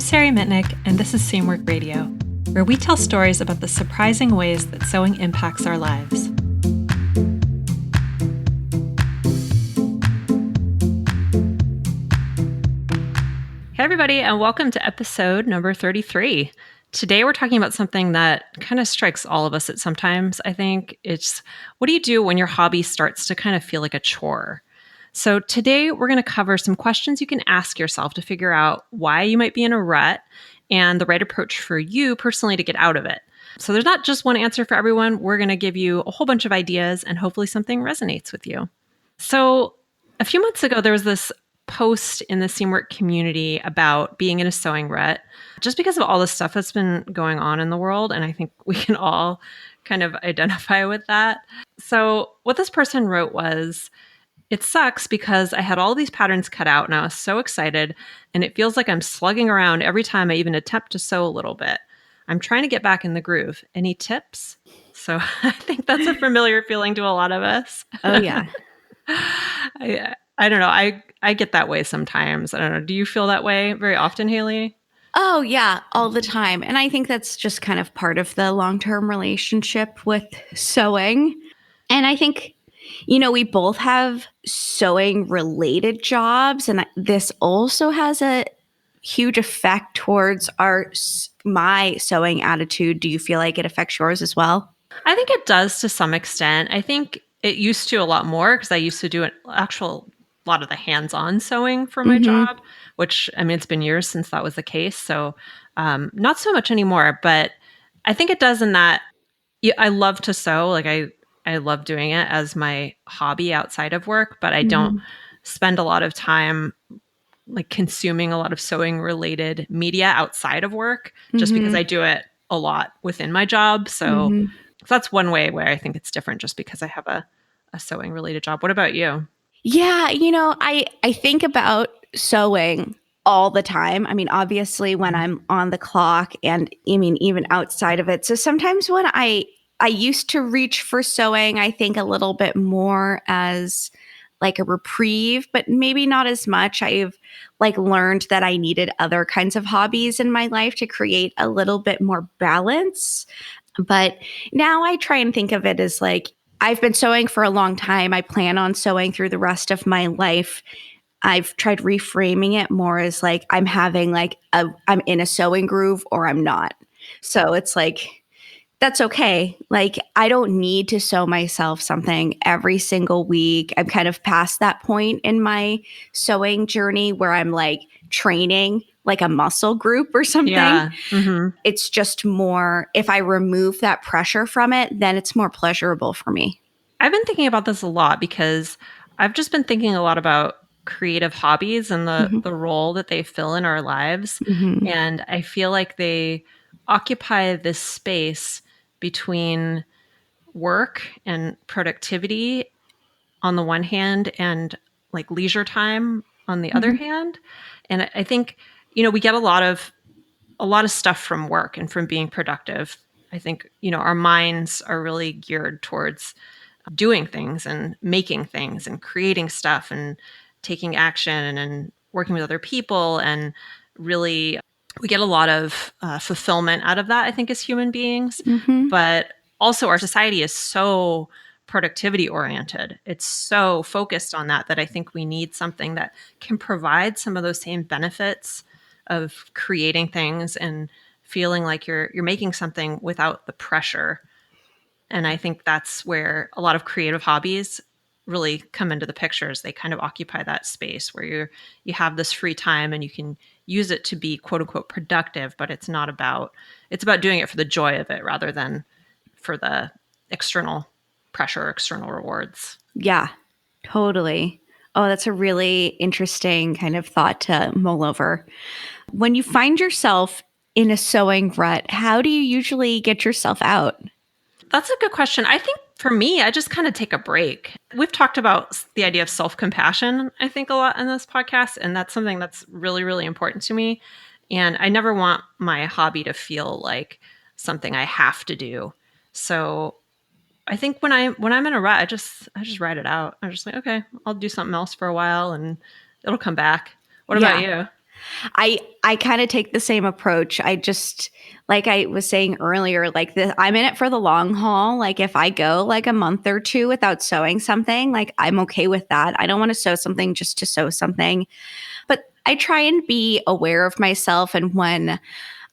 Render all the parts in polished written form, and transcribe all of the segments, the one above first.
Sari Mitnick, and this is Seamwork Radio, where we tell stories about the surprising ways that sewing impacts our lives. Hey everybody, and welcome to episode number 33. Today we're talking about something that kind of strikes all of us at sometimes, I think. It's what do you do when your hobby starts to kind of feel like a chore? So today we're going to cover some questions you can ask yourself to figure out why you might be in a rut and the right approach for you personally to get out of it. So there's not just one answer for everyone. We're going to give you a whole bunch of ideas and hopefully something resonates with you. So a few months ago, there was this post in the Seamwork community about being in a sewing rut, just because of all the stuff that's been going on in the world. And I think we can all kind of identify with that. So what this person wrote was, it sucks because I had all these patterns cut out and I was so excited, and it feels like I'm slugging around every time I even attempt to sew a little bit. I'm trying to get back in the groove. Any tips? So I think that's a familiar feeling to a lot of us. Oh, yeah. I don't know. I get that way sometimes. I don't know. Do you feel that way very often, Haley? Oh, yeah, all the time. And I think that's just kind of part of the long-term relationship with sewing. And I think, we both have sewing related jobs, and this also has a huge effect towards my sewing attitude. Do you feel like it affects yours as well? I think it does to some extent. I think it used to a lot more because I used to do a lot of the hands-on sewing for my job, which, it's been years since that was the case. So not so much anymore, but I think it does in that I love to sew. Like I love doing it as my hobby outside of work, but I don't spend a lot of time like consuming a lot of sewing related media outside of work just because I do it a lot within my job. So that's one way where I think it's different just because I have a sewing related job. What about you? Yeah, I think about sewing all the time. Obviously when I'm on the clock and even outside of it. So sometimes when I used to reach for sewing, I think a little bit more as like a reprieve, but maybe not as much. I've learned that I needed other kinds of hobbies in my life to create a little bit more balance. But now I try and think of it as I've been sewing for a long time. I plan on sewing through the rest of my life. I've tried reframing it more as I'm having I'm in a sewing groove or I'm not. So it's that's okay. I don't need to sew myself something every single week. I'm kind of past that point in my sewing journey where I'm training like a muscle group or something. Yeah. It's just more, if I remove that pressure from it, then it's more pleasurable for me. I've been thinking about this a lot because I've just been thinking a lot about creative hobbies and the role that they fill in our lives. And I feel like they occupy this space between work and productivity on the one hand and leisure time on the other hand. And I think, we get a lot of stuff from work and from being productive. I think, our minds are really geared towards doing things and making things and creating stuff and taking action and working with other people. And really, we get a lot of fulfillment out of that, I think, as human beings. But also our society is so productivity oriented. It's so focused on that I think we need something that can provide some of those same benefits of creating things and feeling like you're making something without the pressure. And I think that's where a lot of creative hobbies really come into the pictures. They kind of occupy that space where you have this free time and you can use it to be quote unquote productive, but it's about doing it for the joy of it rather than for the external pressure, external rewards. Yeah, totally. Oh, that's a really interesting kind of thought to mull over. When you find yourself in a sewing rut, how do you usually get yourself out? That's a good question. I think for me, I just kind of take a break. We've talked about the idea of self-compassion, I think, a lot in this podcast, and that's something that's really, really important to me. And I never want my hobby to feel like something I have to do. So I think when I'm in a rut, I just ride it out. I'm just like, okay, I'll do something else for a while and it'll come back. What about you? I kind of take the same approach. I just, like I was saying earlier, like I'm in it for the long haul. Like if I go like a month or two without sewing something, like I'm okay with that. I don't want to sew something just to sew something. But I try and be aware of myself, and when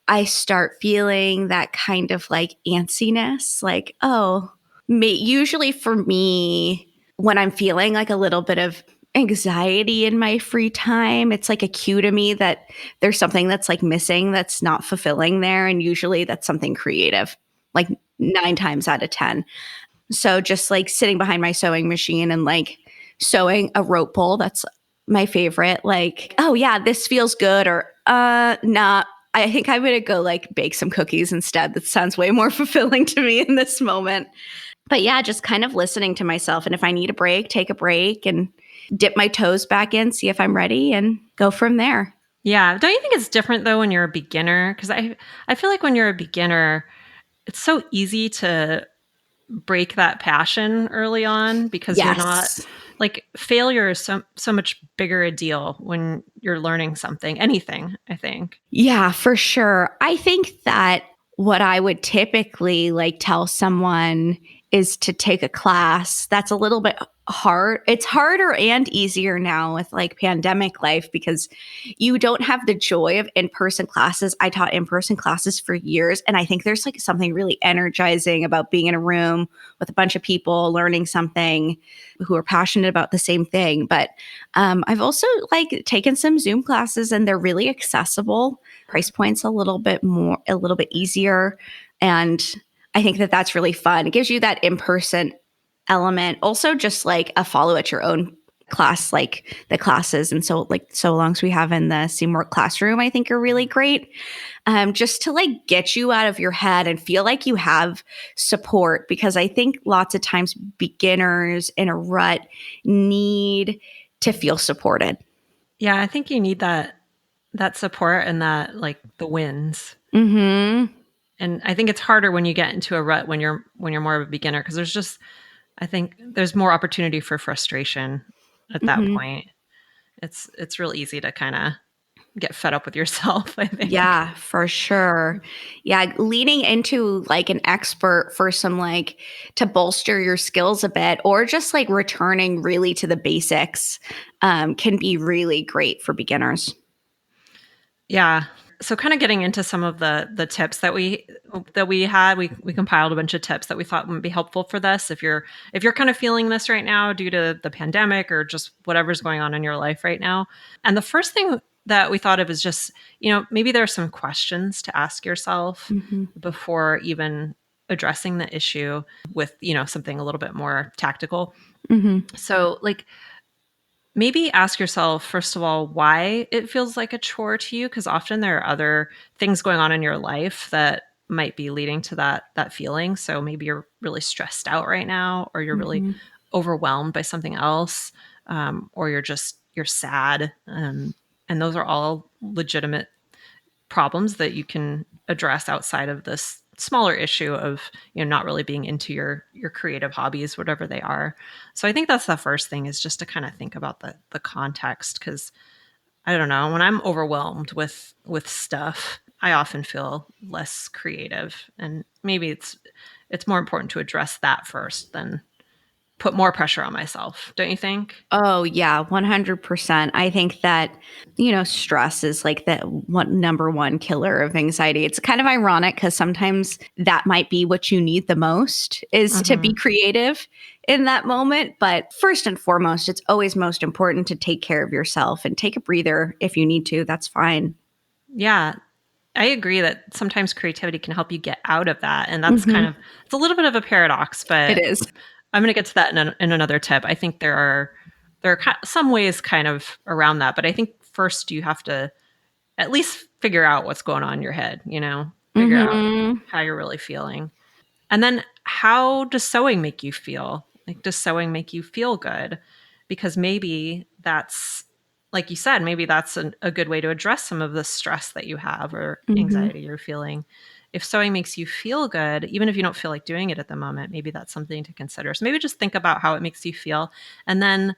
I start feeling that kind of like antsiness, like, oh, usually for me, when I'm feeling like a little bit of anxiety in my free time, it's like a cue to me that there's something that's like missing, that's not fulfilling there. And usually that's something creative, like 9 times out of 10. So just like sitting behind my sewing machine and like sewing a rope bowl, that's my favorite. Like, oh yeah, this feels good, or nah, I think I'm gonna go like bake some cookies instead. That sounds way more fulfilling to me in this moment. But yeah, just kind of listening to myself. And if I need a break, take a break and dip my toes back in, see if I'm ready, and go from there. Yeah. Don't you think it's different though when you're a beginner? Because I feel like when you're a beginner, it's so easy to break that passion early on because you're not Yes. like failure is so much bigger a deal when you're learning something, anything, I think. Yeah, for sure. I think that what I would typically like tell someone is to take a class that's a little bit hard. It's harder and easier now with like pandemic life because you don't have the joy of in-person classes. I taught in-person classes for years, and I think there's like something really energizing about being in a room with a bunch of people learning something who are passionate about the same thing. But I've also like taken some Zoom classes, and they're really accessible. Price points a little bit easier, and I think that that's really fun. It gives you that in person element. Also, just like a follow at your own class, like the classes and so like so longs we have in the Seymour classroom, I think are really great. Just to like get you out of your head and feel like you have support, because I think lots of times beginners in a rut need to feel supported. Yeah, I think you need that support and that like the wins. Mm-hmm. And I think it's harder when you get into a rut when you're more of a beginner because there's just I think there's more opportunity for frustration at that Mm-hmm. point. It's real easy to kind of get fed up with yourself, I think. Yeah, for sure. Yeah, leaning into like an expert for some like to bolster your skills a bit, or just like returning really to the basics, can be really great for beginners. Yeah. So kind of getting into some of the tips that we had, we compiled a bunch of tips that we thought would be helpful for this if you're kind of feeling this right now due to the pandemic or just whatever's going on in your life right now. And the first thing that we thought of is just, maybe there are some questions to ask yourself Mm-hmm. before even addressing the issue with, something a little bit more tactical. Mm-hmm. So like maybe ask yourself, first of all, why it feels like a chore to you, because often there are other things going on in your life that might be leading to that feeling. So maybe you're really stressed out right now, or you're really Mm-hmm. overwhelmed by something else, or you're sad, and those are all legitimate problems that you can address outside of this smaller issue of not really being into your creative hobbies, whatever they are. So I think that's the first thing, is just to kind of think about the context, because I don't know, when I'm overwhelmed with stuff, I often feel less creative, and maybe it's more important to address that first than put more pressure on myself, don't you think? Oh yeah, 100%. I think that, stress is like the number one killer of anxiety. It's kind of ironic because sometimes that might be what you need the most, is to be Hmm. creative in that moment. But first and foremost, it's always most important to take care of yourself and take a breather if you need to. That's fine. Yeah, I agree that sometimes creativity can help you get out of that, and that's kind Hmm. of it's a little bit of a paradox, It but is. I'm going to get to that in another tip. I think there are some ways kind of around that, but I think first you have to at least figure out what's going on in your head. Figure out Hmm. how you're really feeling, and then how does sewing make you feel? Like, does sewing make you feel good? Because maybe that's, like you said, maybe that's a good way to address some of the stress that you have or Hmm. anxiety you're feeling. If sewing makes you feel good, even if you don't feel like doing it at the moment, maybe that's something to consider. So maybe just think about how it makes you feel. And then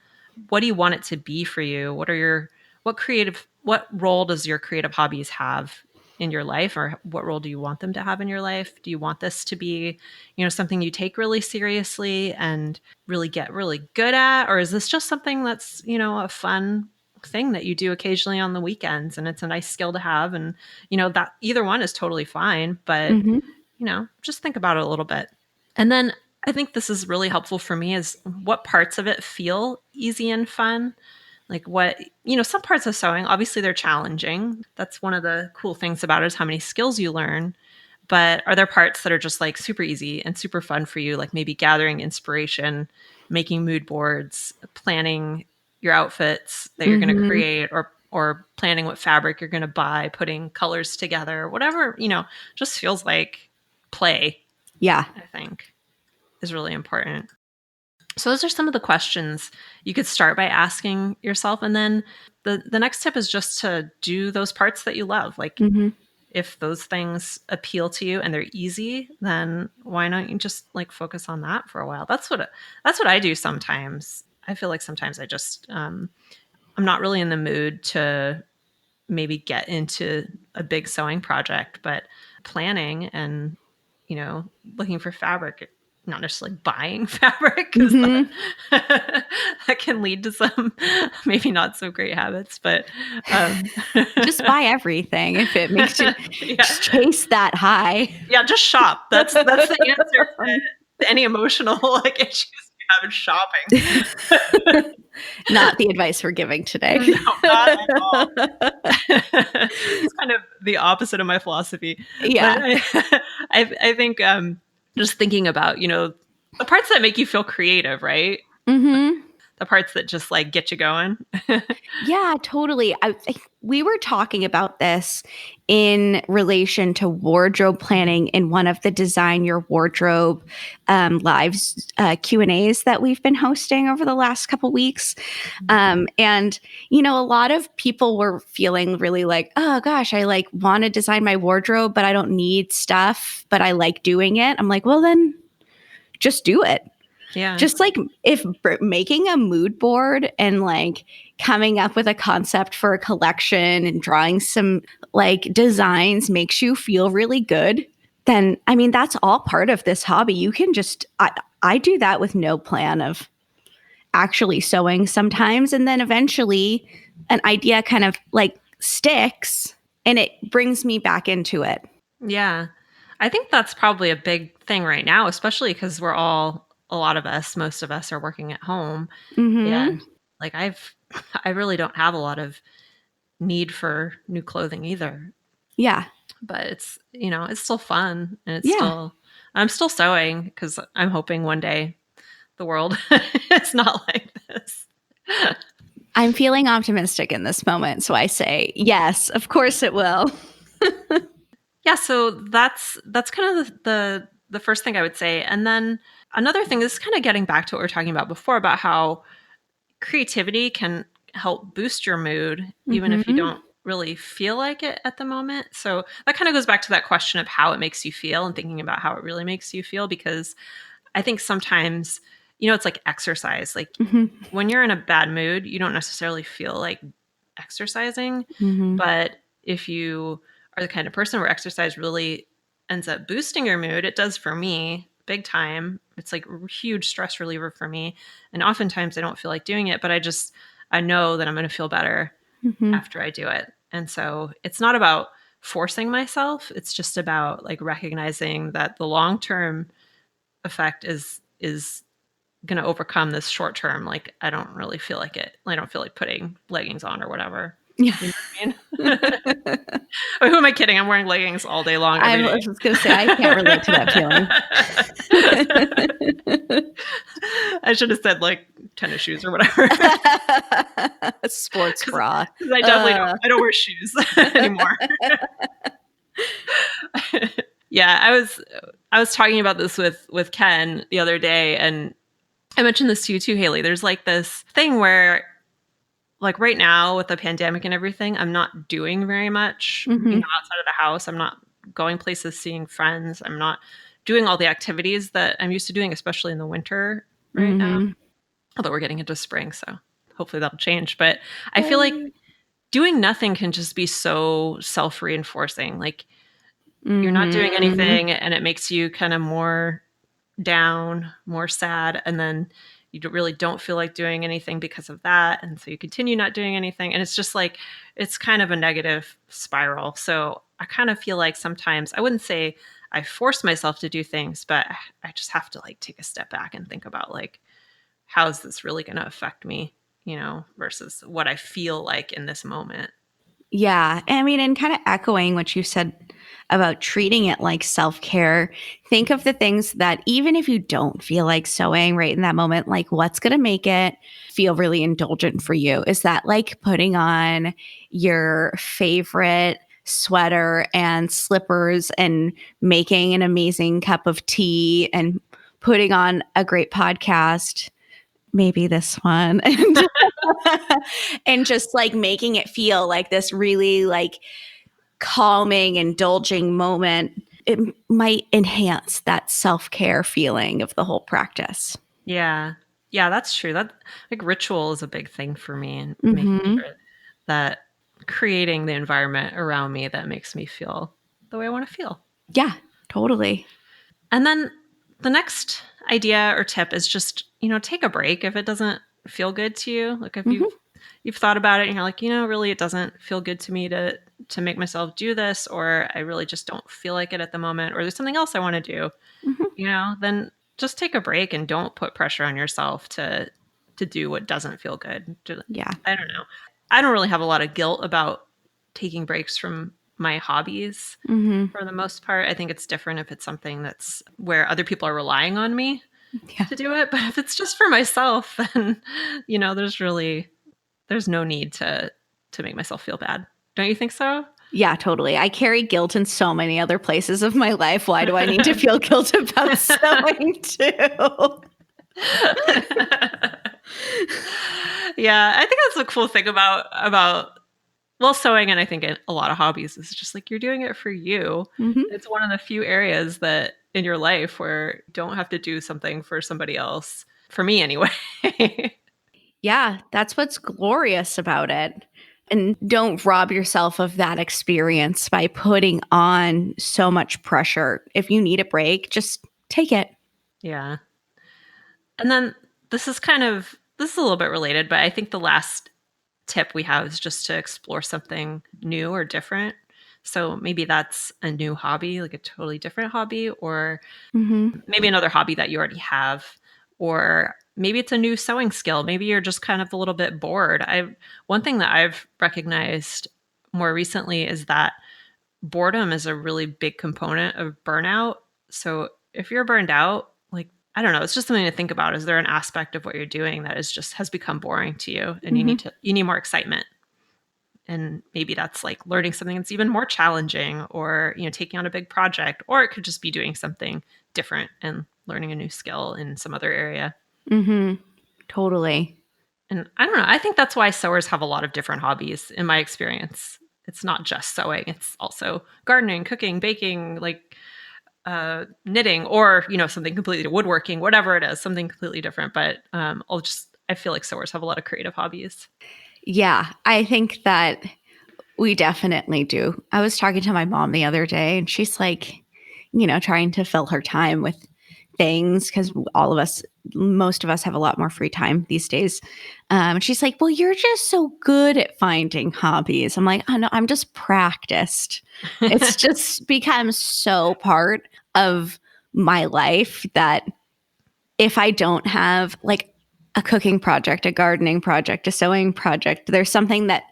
what do you want it to be for you? What creative what role does your creative hobbies have in your life, or what role do you want them to have in your life? Do you want this to be, something you take really seriously and really get really good at, or is this just something that's, a fun thing that you do occasionally on the weekends and it's a nice skill to have? And, that either one is totally fine, but just think about it a little bit. And then I think this is really helpful for me is what parts of it feel easy and fun. Like some parts of sewing, obviously they're challenging. That's one of the cool things about it is how many skills you learn. But are there parts that are just like super easy and super fun for you? Like maybe gathering inspiration, making mood boards, planning your outfits that you're going to create, or planning what fabric you're going to buy, putting colors together, whatever, just feels like play. Yeah. I think is really important. So those are some of the questions you could start by asking yourself. And then the next tip is just to do those parts that you love. Like if those things appeal to you and they're easy, then why don't you just like focus on that for a while? That's what I do sometimes. I feel like sometimes I just I'm not really in the mood to maybe get into a big sewing project, but planning and looking for fabric, not necessarily buying fabric, because that can lead to some maybe not so great habits, but just buy everything if it makes you just chase that high. Yeah, just shop. That's the answer to any emotional like issues you have in shopping. Not the advice we're giving today. No, not at all. It's kind of the opposite of my philosophy. Yeah. But I think just thinking about, the parts that make you feel creative, right? The parts that just like get you going. Yeah, totally. We were talking about this in relation to wardrobe planning in one of the Design Your Wardrobe lives Q&As that we've been hosting over the last couple weeks. And, a lot of people were feeling really like, oh gosh, I like want to design my wardrobe, but I don't need stuff, but I like doing it. I'm like, well, then just do it. Yeah. Just like if making a mood board and like coming up with a concept for a collection and drawing some like designs makes you feel really good, then I mean, that's all part of this hobby. You can just, I do that with no plan of actually sewing sometimes. And then eventually an idea kind of like sticks and it brings me back into it. Yeah. I think that's probably a big thing right now, especially because most of us are working at home. And like I really don't have a lot of need for new clothing either. Yeah. But it's, it's still fun, and I'm still sewing because I'm hoping one day the world is not like this. I'm feeling optimistic in this moment. So I say, yes, of course it will. Yeah. So that's kind of the first thing I would say. And then another thing is kind of getting back to what we were talking about before about how creativity can help boost your mood, even if you don't really feel like it at the moment. So that kind of goes back to that question of how it makes you feel and thinking about how it really makes you feel, because I think sometimes, it's like exercise. Like when you're in a bad mood, you don't necessarily feel like exercising. But if you are the kind of person where exercise really ends up boosting your mood, it does for me big time. It's like a huge stress reliever for me. And oftentimes I don't feel like doing it, but I know that I'm going to feel better after I do it. And so it's not about forcing myself. It's just about like recognizing that the long-term effect is going to overcome this short term. Like I don't really feel like it. I don't feel like putting leggings on or whatever. Yeah. You know what I mean? Who am I kidding? I'm wearing leggings all day long. I was just going to say, I can't relate to that feeling. I should have said like tennis shoes or whatever. A sports bra. I definitely I don't wear shoes anymore. Yeah, I was talking about this with Ken the other day, and I mentioned this to you too, Haley. There's like this thing where like right now with the pandemic and everything, I'm not doing very much outside of the house. I'm not going places, seeing friends. I'm not doing all the activities that I'm used to doing, especially in the winter right now. Although we're getting into spring, so hopefully that'll change. But I feel like doing nothing can just be so self-reinforcing. Like you're not doing Mhm. anything and it makes you kind of more down, more sad, and then you really don't feel like doing anything because of that, and so you continue not doing anything, and it's just like it's kind of a negative spiral. So I kind of feel like sometimes I wouldn't say I force myself to do things, but I just have to like take a step back and think about like how is this really going to affect me, versus what I feel like in this moment. Yeah. I mean, and kind of echoing what you said about treating it like self care, think of the things that even if you don't feel like sewing right in that moment, like what's going to make it feel really indulgent for you? Is that like putting on your favorite sweater and slippers and making an amazing cup of tea and putting on a great podcast? Maybe this one. And just like making it feel like this really like calming, indulging moment, it might enhance that self-care feeling of the whole practice. Yeah. Yeah, that's true. That like ritual is a big thing for me and making Mhm. sure that creating the environment around me that makes me feel the way I want to feel. Yeah, totally. And then the next idea or tip is just, take a break if it doesn't feel good to you. Like if Mhm. you've thought about it and you're like, really it doesn't feel good to me to make myself do this, or I really just don't feel like it at the moment, or there's something else I want to do, Mhm. then just take a break and don't put pressure on yourself to do what doesn't feel good. Yeah. I don't know. I don't really have a lot of guilt about taking breaks from my hobbies Mhm. for the most part. I think it's different if it's something that's where other people are relying on me Yeah. to do it, but if it's just for myself, then there's no need to make myself feel bad. Don't you think so? Yeah, totally. I carry guilt in so many other places of my life. Why do I need to feel guilt about sewing too? Yeah, I think that's a cool thing about well, sewing, and I think a lot of hobbies is just like you're doing it for you. Mhm. It's one of the few areas that in your life where you don't have to do something for somebody else. For me anyway. Yeah, that's what's glorious about it. And don't rob yourself of that experience by putting on so much pressure. If you need a break, just take it. Yeah. And then this is a little bit related, but I think the last tip we have is just to explore something new or different. So maybe that's a new hobby, like a totally different hobby, or Mhm. maybe another hobby that you already have, or maybe it's a new sewing skill. Maybe you're just kind of a little bit bored. I One thing that I've recognized more recently is that boredom is a really big component of burnout. So if you're burned out, like I don't know, it's just something to think about. Is there an aspect of what you're doing that is just has become boring to you and Mhm. you need more excitement? And maybe that's like learning something that's even more challenging, or taking on a big project, or it could just be doing something different and learning a new skill in some other area. Mhm. Totally. And I don't know, I think that's why sewers have a lot of different hobbies in my experience. It's not just sewing, it's also gardening, cooking, baking, like knitting, or something completely woodworking, whatever it is, something completely different. But I feel like sewers have a lot of creative hobbies. Yeah, I think that we definitely do. I was talking to my mom the other day, and she's like, trying to fill her time with things because all of us, most of us, have a lot more free time these days. And she's like, "Well, you're just so good at finding hobbies." I'm like, "I know, I'm just practiced." It's just become so part of my life that if I don't have like a cooking project, a gardening project, a sewing project, there's something that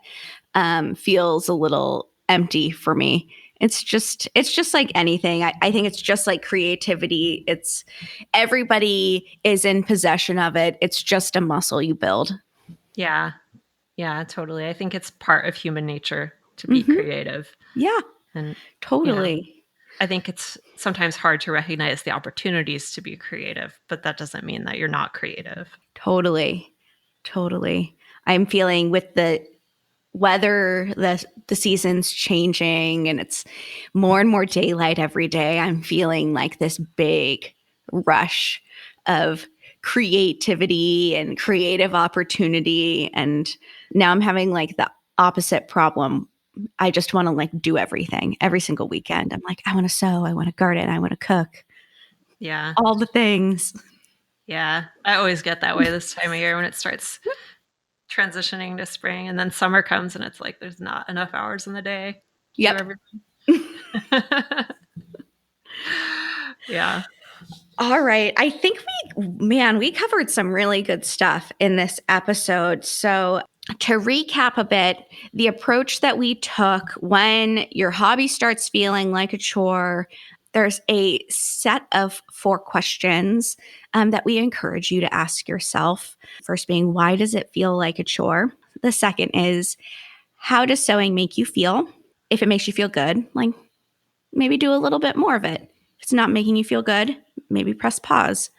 feels a little empty for me. It's just like anything. I think it's just like creativity. It's everybody is in possession of it. It's just a muscle you build. Yeah. Yeah, totally. I think it's part of human nature to be Hmm. creative. Yeah, And, totally, I think it's sometimes hard to recognize the opportunities to be creative, but that doesn't mean that you're not creative. totally, totally. I'm feeling with the weather, the seasons changing, and it's more and more daylight every day. I'm feeling like this big rush of creativity and creative opportunity, and now I'm having like the opposite problem. I just want to like do everything every single weekend. I'm like, I want to sew, I want to garden, I want to cook. Yeah. All the things. Yeah. I always get that way this time of year when it starts transitioning to spring, and then summer comes and it's like there's not enough hours in the day to do everything. Yeah. All right. I think we covered some really good stuff in this episode. So to recap a bit, the approach that we took when your hobby starts feeling like a chore, there's a set of 4 questions that we encourage you to ask yourself. First being, why does it feel like a chore? The second is, how does sewing make you feel? If it makes you feel good, like maybe do a little bit more of it. If it's not making you feel good, maybe press pause.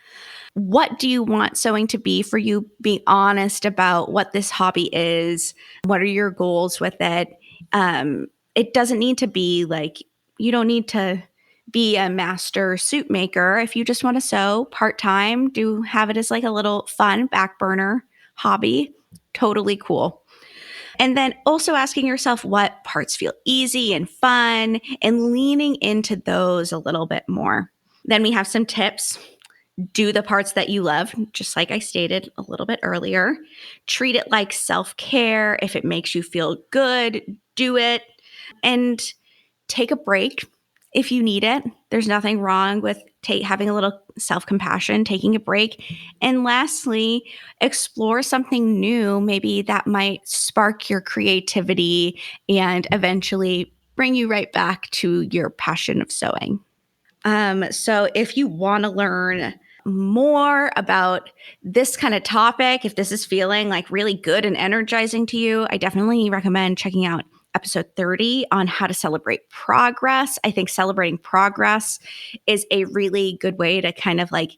What do you want sewing to be for you? Be honest about what this hobby is. What are your goals with it? It doesn't need to be like, you don't need to be a master suit maker. If you just want to sew part-time, have it as like a little fun back burner hobby. Totally cool. And then also asking yourself what parts feel easy and fun and leaning into those a little bit more. Then we have some tips. Do the parts that you love, just like I stated a little bit earlier. Treat it like self-care. If it makes you feel good, do it. And take a break if you need it. There's nothing wrong with having a little self-compassion, taking a break. And lastly, explore something new, maybe that might spark your creativity and eventually bring you right back to your passion of sewing. So if you want to learn more about this kind of topic, if this is feeling like really good and energizing to you, I definitely recommend checking out episode 30 on how to celebrate progress. I think celebrating progress is a really good way to kind of like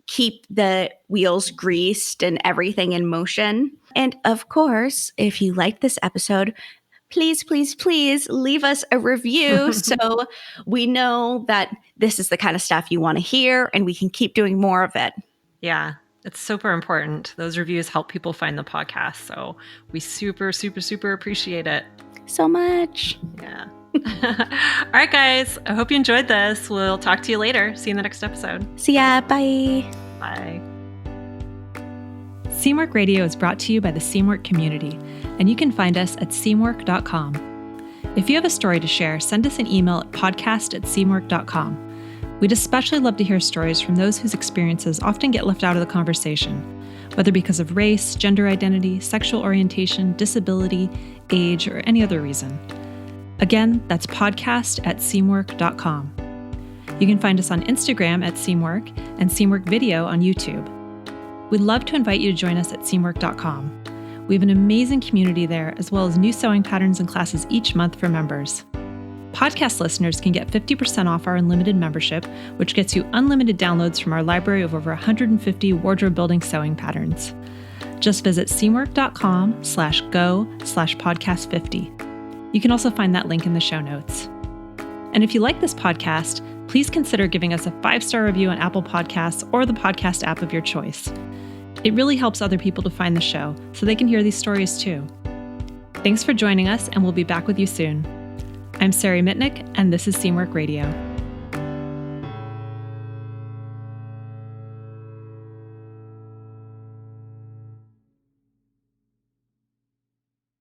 keep the wheels greased and everything in motion. And of course, if you like this episode, please, please, please leave us a review so we know that this is the kind of stuff you want to hear and we can keep doing more of it. Yeah, it's super important. Those reviews help people find the podcast. So we super, super, super appreciate it. So much. Yeah. All right, guys. I hope you enjoyed this. We'll talk to you later. See you in the next episode. See ya. Bye. Bye. Seamwork Radio is brought to you by the Seamwork community, and you can find us at seamwork.com. If you have a story to share, send us an email at podcast@seamwork.com. We'd especially love to hear stories from those whose experiences often get left out of the conversation, whether because of race, gender identity, sexual orientation, disability, age, or any other reason. Again, that's podcast@seamwork.com. You can find us on Instagram at Seamwork and Seamwork Video on YouTube. We'd love to invite you to join us at seamwork.com. We have an amazing community there, as well as new sewing patterns and classes each month for members. Podcast listeners can get 50% off our unlimited membership, which gets you unlimited downloads from our library of over 150 wardrobe-building sewing patterns. Just visit seamwork.com/go/podcast50. You can also find that link in the show notes. And if you like this podcast, please consider giving us a 5-star review on Apple Podcasts or the podcast app of your choice. It really helps other people to find the show so they can hear these stories too. Thanks for joining us, and we'll be back with you soon. I'm Sari Mitnick, and this is Seamwork Radio.